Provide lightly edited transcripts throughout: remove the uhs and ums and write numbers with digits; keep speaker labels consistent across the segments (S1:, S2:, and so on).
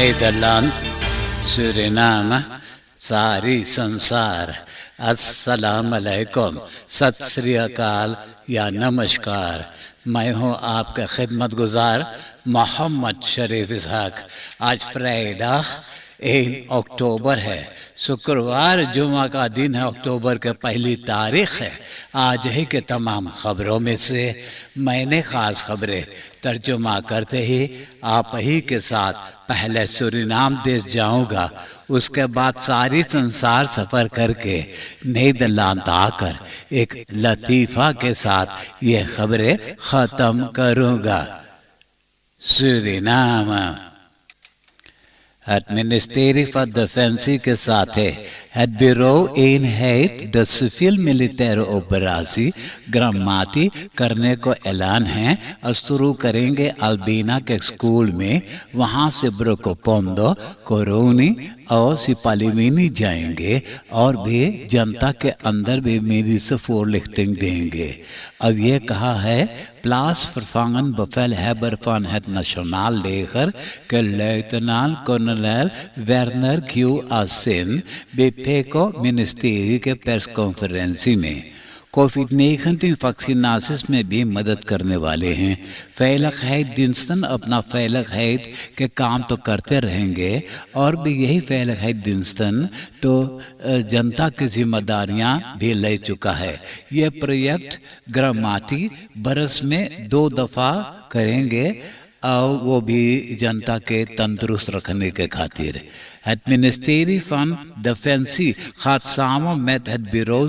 S1: Nederland, Suriname, सारी संसार, अस्सलाम अलैकुम, सत श्री अकाल या नमस्कार। मैं हूँ आपका खिदमत गुजार मोहम्मद शरीफ इसहाक। आज फ्राइडे 1 अक्टूबर है, शुक्रवार जुमा का दिन है, अक्टूबर के पहली तारीख है। आज ही के तमाम खबरों में से मैंने ख़ास खबरें तर्जुमा करते ही आप ही के साथ पहले सूरीनाम देश जाऊंगा, उसके बाद सारी संसार सफ़र करके नीदरलैंड आकर एक लतीफ़ा के साथ ये खबरें ख़त्म करूंगा। Suriname Het ministerie van Defensie के साथ है Het bureau eenheid de civiel-militaire operatie ग्रामाती करने को ऐलान है और शुरू करेंगे अल्बीना के स्कूल में। वहाँ से ब्रोकोपोंडो, कोरोनी और सिपालीमिनी जाएंगे और भी जनता के अंदर भी मेरी से voorlichting देंगे। अब ये कहा है plaatsvervangend bevelhebber van het Nationaal Leger के लेफ्टिनेंट कर्नल वर्नर क्यू आसिन बेपेको मिनिस्ट्री के प्रेस कॉन्फ्रेंस में कोविड-19 वैक्सीनासिस में भी मदद करने वाले हैं। फ़ैलखैत दिनस्तन अपना फ़ैलखैत के काम तो करते रहेंगे और भी यही फ़ैलखैत दिनस्तन तो जनता की जिम्मेदारियां भी ले चुका है। ये प्रोजेक्ट ग्रामाती बरस में 2 दफ़ा करेंगे और वो भी जनता के तंदुरुस्त रखने के खातिर। Het ministerie van Defensie gaat samen met het bureau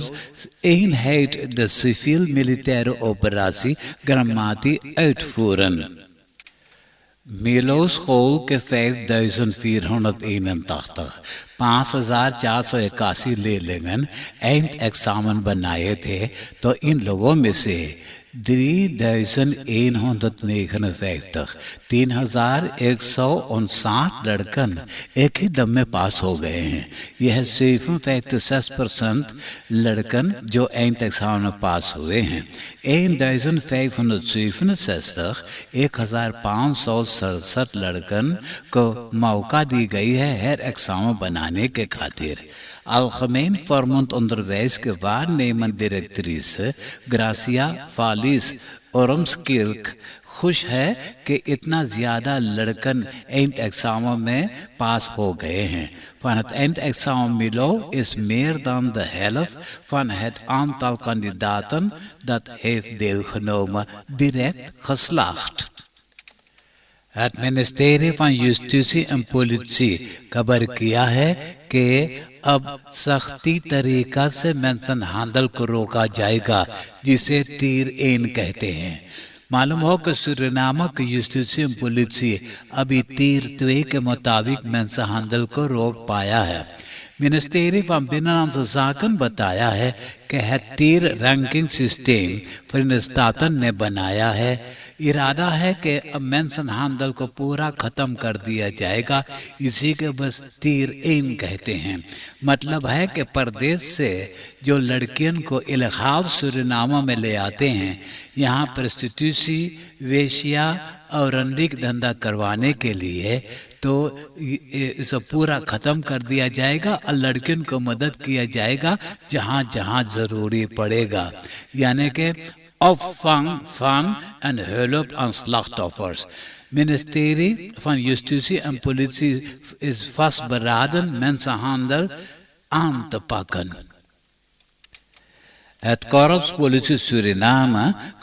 S1: eenheid de civiel-militaire operatie Gramati uitvoeren. Milo school के 5481 5481 leerlingen eindexamen बनाए थे, तो इन लोगों में से 3159 लड़कन एक ही दम में पास हो गए हैं। यह 57% लड़कन जो एंड एग्जाम में पास हुए हैं। 1567 लड़कन को मौका दी गई है हर एग्जाम बनाने के खातिर। Algemeen Vormend Onderwijs के waarnemend directrice ग्रासिया फालिस ओरम्सकिर्क खुश है कि इतना ज़्यादा लड़कन एंड एग्जाम में पास हो गए हैं। Van het eindexamen Milo is meer dan de helft van het aantal kandidaten dat heeft deelgenomen direct geslaagd. Het ministerie van Justitie en Politie खबर किया है कि अब सख्ती तरीका से मेंशन हैंडल को रोका जाएगा, जिसे तीर एन कहते हैं। मालूम हो कि सूरीनाम की justitie en politie अभी तीर 2 के मुताबिक मेंशन हैंडल को रोक पाया है। मिनिस्ट्री van Binnenlandse Zaken बताया है कि het तीर रैंकिंग सिस्टम Verenigde Staten ने बनाया है। इरादा है कि अब मेंशन हैंडल को पूरा ख़त्म कर दिया जाएगा, इसी के बस तीर एन कहते हैं। मतलब है कि परदेश से जो लड़कियों को इल्हाद सूरीनाम में ले आते हैं, यहाँ प्रोस्टिट्यूसी, वेश्या और रंडिक धंधा करवाने के लिए, तो इसे पूरा ख़त्म कर दिया जाएगा और लड़कियों को मदद किया जाएगा जहाँ जहाँ ज़रूरी पड़ेगा। यानी कि opvang van en hulp aan slachtoffers. Ministerie van Justitie en Politie is vastberaden mensenhandel aan te pakken. Het korps police Suriname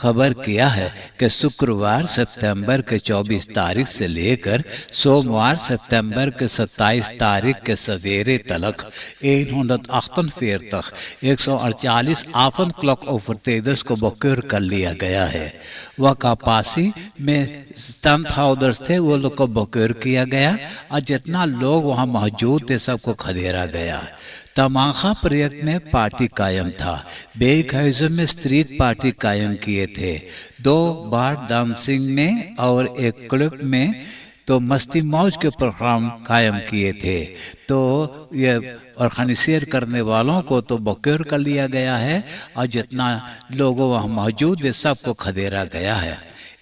S1: खबर किया है कि शुक्रवार सितंबर के 24 तारीख से लेकर सोमवार सितंबर के 27 तारीख के सवेरे तक 148 avondklok-overtreders को बकौर कर लिया गया है। वह कापासी में स्टंप हाउडर्स थे, वो लोग को बकौर किया गया और जितना लोग वहाँ मौजूद थे सबको खदेड़ा गया। तमाखा प्रोजेक्ट में पार्टी कायम था। बेगहाइजर में स्ट्रीट पार्टी कायम किए थे। 2 बार डांसिंग में और एक क्लब में तो मस्ती मौज के प्रोग्राम कायम किए थे। तो ये ऑर्गेनाइजेशन करने वालों को तो बकौर कर लिया गया है और जितना लोगों वहाँ मौजूद है सबको खदेड़ा गया है।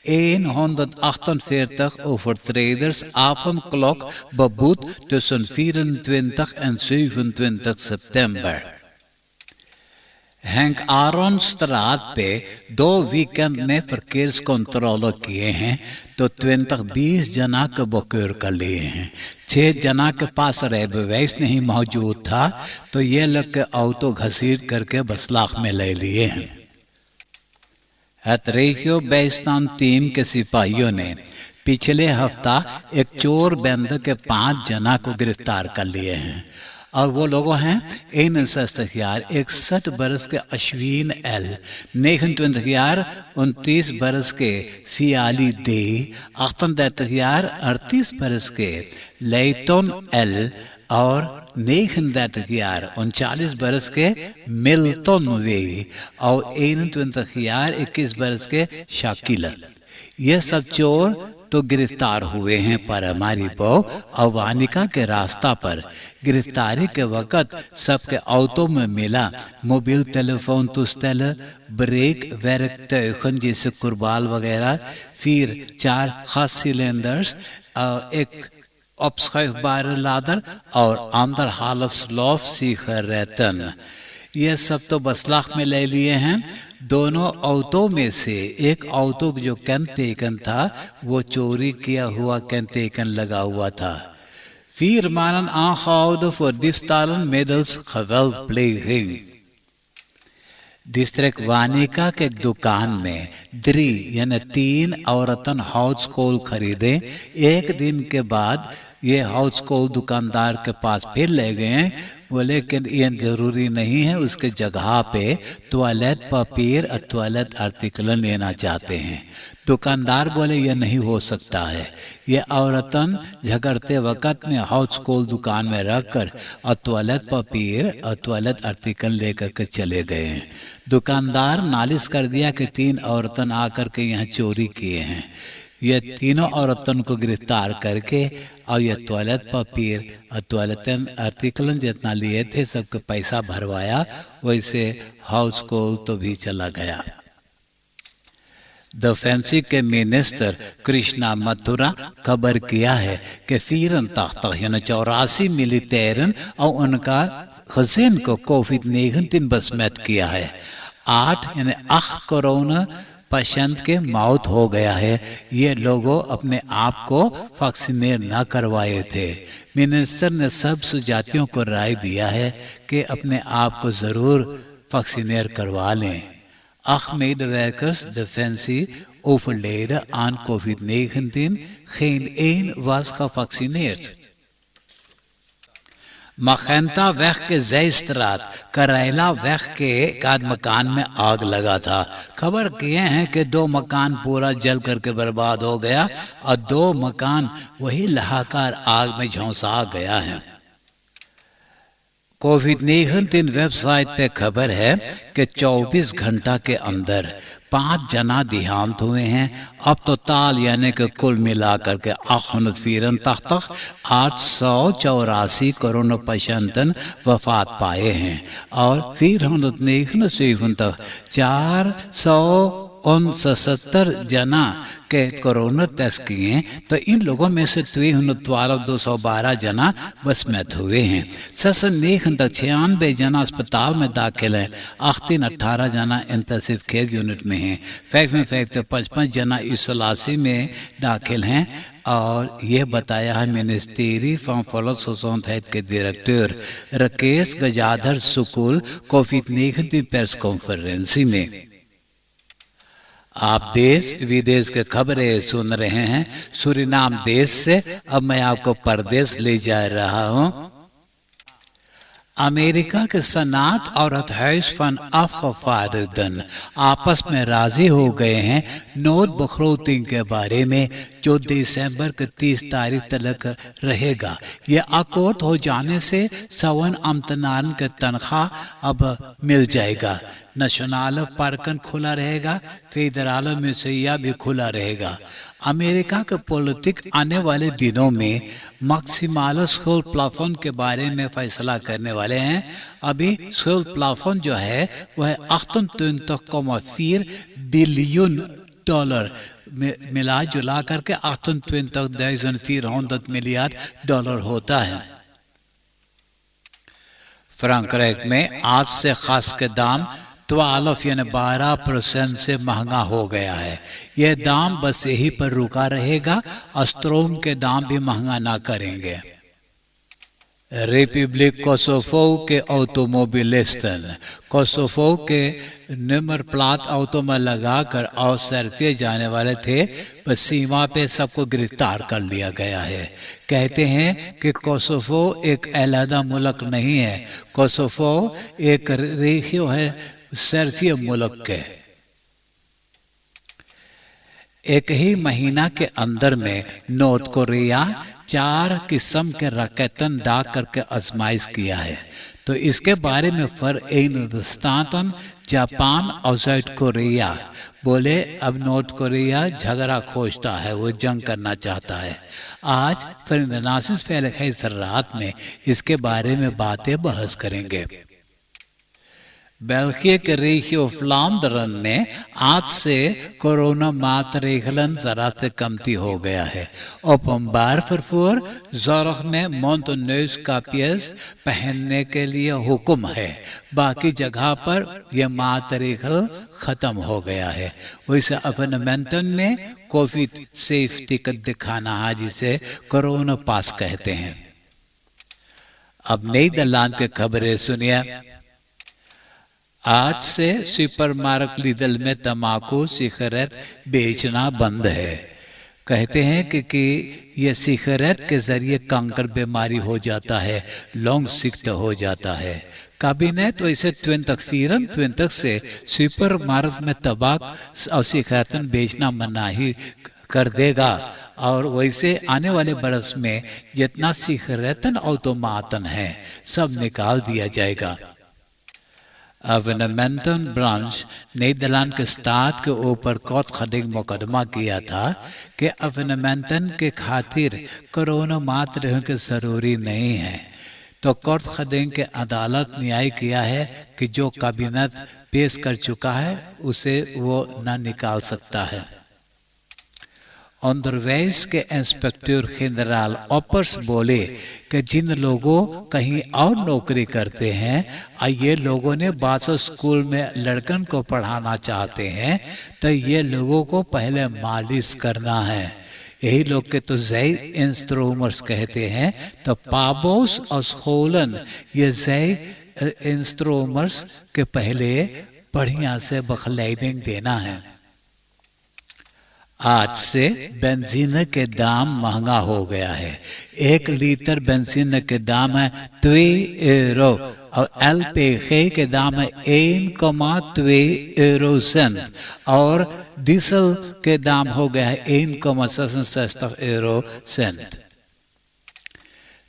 S1: 148 overtreders avondklok beboet tussen 24 en 27 september. Hang Aron स्ट्रात पे 2 वीकेंड में verkeerscontrole किए हैं तो 20 जना को बकौर कर लिए हैं. 6 जना के पास rijbewijs नहीं मौजूद था तो ये लोग के ऑटो घसीट करके बसलाख में ले लिए हैं. Het regio bijstand टीम के सिपाहियों ने पिछले हफ्ता एक चोर बैंड के 5 जना को गिरफ्तार कर लिए हैं और वो लोग हैं 61 बरस के अश्विन एल, 29 बरस के फियाली दे, 38 बरस के लेटन एल और 39 बरस के मिल्टन वे और 21 बरस के शाकिल. ये सब चोर तो गिरफ्तार हुए हैं पर हमारी बहू अवानिका के रास्ता पर गिरफ्तारी के वक़्त सबके ऑटो में मिला मोबाइल टेलीफोन टूस्टेल, ब्रेक werktuigen जैसे कुर्बाल वगैरह, फिर 4 gas सिलेंडर्स, एक opschuifbare लादर और अंदर हालत स्लॉफ सिगरेटन. ये सब तो बसलाख में ले लिए हैं. दोनों ऑटो में से एक ऑटो जो केंटेकन था वो चोरी किया हुआ केंटेकन लगा हुआ था. 4 mannen aangehouden voor diefstallen middels geweldpleging. District Vanika के दुकान में 3 औरतन हाउस कोल खरीदे. एक दिन के बाद ये हाउस कोल दुकानदार के पास फिर ले गए. बोले कि ये जरूरी नहीं है, उसके जगह पे टॉयलेट पेपर और टॉयलेट आर्टिकल लेना चाहते हैं. दुकानदार बोले ये नहीं हो सकता है. ये औरतन झगड़ते वक्त में हाउस कोल दुकान में रखकर और टॉयलेट पेपर और टॉयलेट आर्टिकल लेकर के चले गए हैं. दुकानदार नालिश कर दिया कि 3 औरतन आकर के यहाँ चोरी किए हैं. ये तीनों औरतों को गिरफ्तार करके और ये टॉयलेट पेपर और टॉयलेट आर्टिकल जितना लिए थे सबके पैसा भरवाया. वैसे हाउस कोल तो भी चला गया. डिफेंस के मिनिस्टर कृष्णा मथुरा खबर किया है कि 84 मिलिटेरन और उनका हसीन को कोविड-19 बसमत किया है. 8 कोरोना पेशेंट के मौत हो गया है. ये लोगों अपने आप को वैक्सीनेट न करवाए थे. मिनिस्टर ने सब सुजातियों को राय दिया है कि अपने आप को ज़रूर वैक्सीनेट करवा लें. 8 medewerkers Defensie overleden aan COVID-19. Geen 1 was gevaccineerd. मखेंता वेग के जयस्त्रात करेला वेग के एकाध मकान में आग लगा था. खबर किए हैं कि 2 मकान पूरा जल करके बर्बाद हो गया और 2 मकान वही लहाकार आग में झोंसा गया है. कोविड-19 वेबसाइट पे खबर है कि 24 घंटा के अंदर 5 जना देहांत हुए हैं. अब तो ताल यानी कि कुल मिलाकर के 884 कोरोना पेशेंटन वफात पाए हैं और 479 469 जना के कोरोना टेस्ट किए तो इन लोगों में से 212 जना बसमत हुए हैं. 96 जना अस्पताल में दाखिल हैं. 18 जना इंटेंसिव केयर यूनिट में हैं. 55 जना इसोलासी में दाखिल हैं. और ये बताया है मिनिस्ट्री फॉर हेल्थ के डायरेक्टर राकेश गजाधर सुकुल कोविड-19 प्रेस कॉन्फ्रेंस में. आप देश विदेश के खबरें सुन रहे हैं सूरीनाम देश से. अब मैं आपको परदेश ले जा रहा हूं. अमेरिका के सनात और हुज van afgevaardigden आपस में राजी हो गए हैं नोट बखरौती के बारे में जो दिसंबर के 30 तारीख तक रहेगा. यह अकोर्ड हो जाने से सवन अम्तनान के तनख्वाह अब मिल जाएगा. नेशनल पार्कन खुला रहेगा. फेडरल म्यूजियम भी खुला रहेगा. अमेरिका के पॉलिटिक आने वाले दिनों में मैक्सिमल स्कूल प्लाफोन के बारे में फैसला करने वाले हैं. अभी स्कूल प्लाफोन जो है वह $28,4 बिलियन मिला जुला करके 28.400 मिलियन डॉलर होता है। फ्रैंकराइक में आज से खास के दाम 12 यानी 12% से महंगा हो गया है। यह दाम बस यहीं पर रुका रहेगा, अस्ट्रोम के दाम भी महंगा ना करेंगे। रिपब्लिक कोसोवो के ऑटोमोबिलिस्टन कोसोवो के नंबर प्लेट ऑटो में लगाकर और सर्फिए जाने वाले थे, बस सीमा पे सबको गिरफ्तार कर लिया गया है। कहते हैं कि कोसोवो एक अलहदा मुल्क नहीं है, कोसोवो एक रेशियो है सर्फिए मुल्क के। एक ही महीना के अंदर में नॉर्थ कोरिया 4 किस्म के रॉकेटन डाक करके आजमाइश किया है। तो इसके बारे में हिंदुस्तान, जापान और साउथ कोरिया बोले अब नॉर्थ कोरिया झगड़ा खोजता है, वो जंग करना चाहता है। आज फिर नासिस फैल रात में इसके बारे में बातें बहस करेंगे। बेल्जियम के रेशियो फ्लांदरन में आज से कोरोना मातरेगलन जरा से कमती हो गया है। ओपनबार फरफूर ज़ोरख में मोंटोनेस का पियस पहनने के लिए हुक्म है, बाकी जगह पर यह मातरेगल ख़त्म हो गया है। वैसे अफगानिस्तान में कोविड सेफ टिकट दिखाना है, जिसे कोरोना पास कहते हैं। अब नीदरलैंड की खबरें सुनिए। आज से सुपरमार्केट लीडल में तंबाकू सिगरेट बेचना बंद है। कहते हैं कि यह सिगरेट के जरिए कैंसर बीमारी हो जाता है, लंग सिक्त हो जाता है। कैबिनेट वैसे 2024 से सुपरमार्केट में तंबाकू और सिगरेट बेचना मनाही कर देगा, और वैसे आने वाले बरस में जितना सिगरेट ऑटोमाटन है सब निकाल दिया जाएगा। अफगानिस्तान ब्रांच नीदरलैंड के स्टार्ट के ऊपर कोर्ट खडिंग मुकदमा किया था कि अफगानिस्तान के खातिर कोरोना मात रहने के जरूरी नहीं है। तो कोर्ट खडिंग के अदालत न्याय किया है कि जो कैबिनेट पेश कर चुका है उसे वो न निकाल सकता है। अंडरवेज के इंस्पेक्टर जनरल ऑपर्स बोले कि जिन लोगों कहीं और नौकरी करते हैं और ये लोगों ने बासा स्कूल में लड़कन को पढ़ाना चाहते हैं, तो ये लोगों को पहले मालिश करना है। यही लोग के तो जय इंस्ट्रूमर्स कहते हैं। तो पाबोस और स्कूलन ये जय इंस्ट्रूमर्स के पहले बढ़िया से बखलाइदिंग देना है। आज से बेंजीन के दाम महंगा हो गया है। 1 लीटर बेंजीन के दाम है 2 यूरो और एलपीजी के दाम है 1,2 यूरो सेंट, और डीजल के दाम हो गया है 1,66 यूरो सेंट।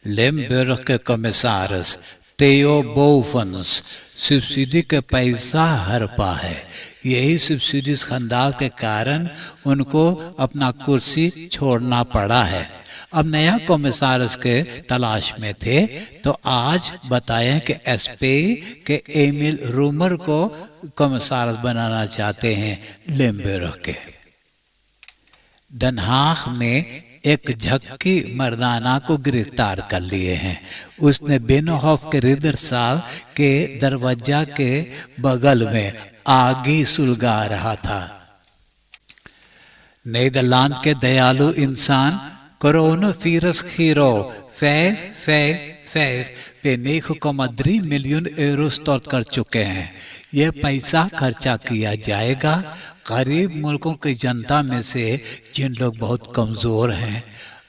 S1: लिम्बर्ग के कमिसारस टेयो बोफन्स सब्सिडी के पैसा हड़पा है। यही सब्सिडी खंडाल के कारण उनको अपना कुर्सी छोड़ना पड़ा है। अब नया कमिसारस के तलाश में थे, तो आज बताएं कि एसपी के एमिल रूमर को कमिसारस बनाना चाहते हैं लिम्बर्ग के। डनहाग में एक झक्की मर्दाना को गिरफ्तार कर लिए हैं। उसने बेनहॉफ के रिदरसाल के दरवाजा के बगल में आगी सुलगा रहा था। नीदरलैंड के दयालु इंसान कोरोना वायरस हीरो 555 पे 9,3 मिलियन यूरो स्टोर कर चुके हैं। यह पैसा खर्चा किया जाएगा गरीब मुल्कों की जनता में से जिन लोग बहुत कमज़ोर हैं,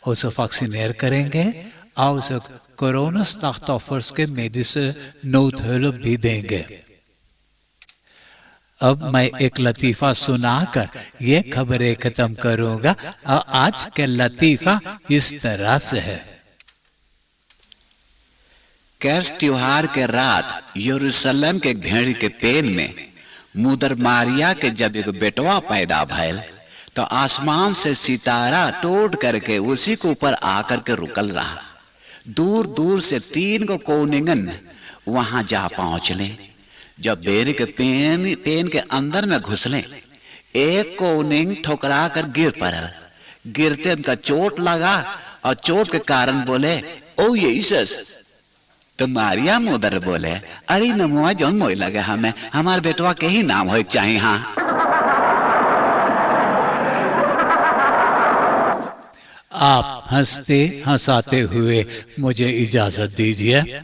S1: उसे वैक्सीनेट करेंगे और उसे कोरोना स्टाफ ऑफर्स के मेडिसिन नोट भी देंगे। अब मैं एक लतीफ़ा सुनाकर ये खबरें खत्म करूंगा, और आज के लतीफ़ा इस तरह से है।
S2: कैश त्योहार के रात यरूशलेम के भेड़ के पेन में मुदर मारिया के जब एक बेटवा पैदा भैल, तो आसमान से सितारा टूट करके उसी के ऊपर आकर के रुकल रहा। दूर दूर से 3 को कोनिंगन वहां जा पहुंचले। जब बेर के पेन के अंदर में घुसले, एक को उन्हें ठुकरा कर गिर पड़ा। गिरते उनका चोट लगा और चोट के कारण बोले, ओ यीशस। तो मारिया मुदर बोले, अरे नमुआ जौन मोई लगे हमें, हमार बेटवा के ही नाम हो चाहिए। हाँ,
S1: आप हंसते हंसाते हुए मुझे इजाजत दीजिए।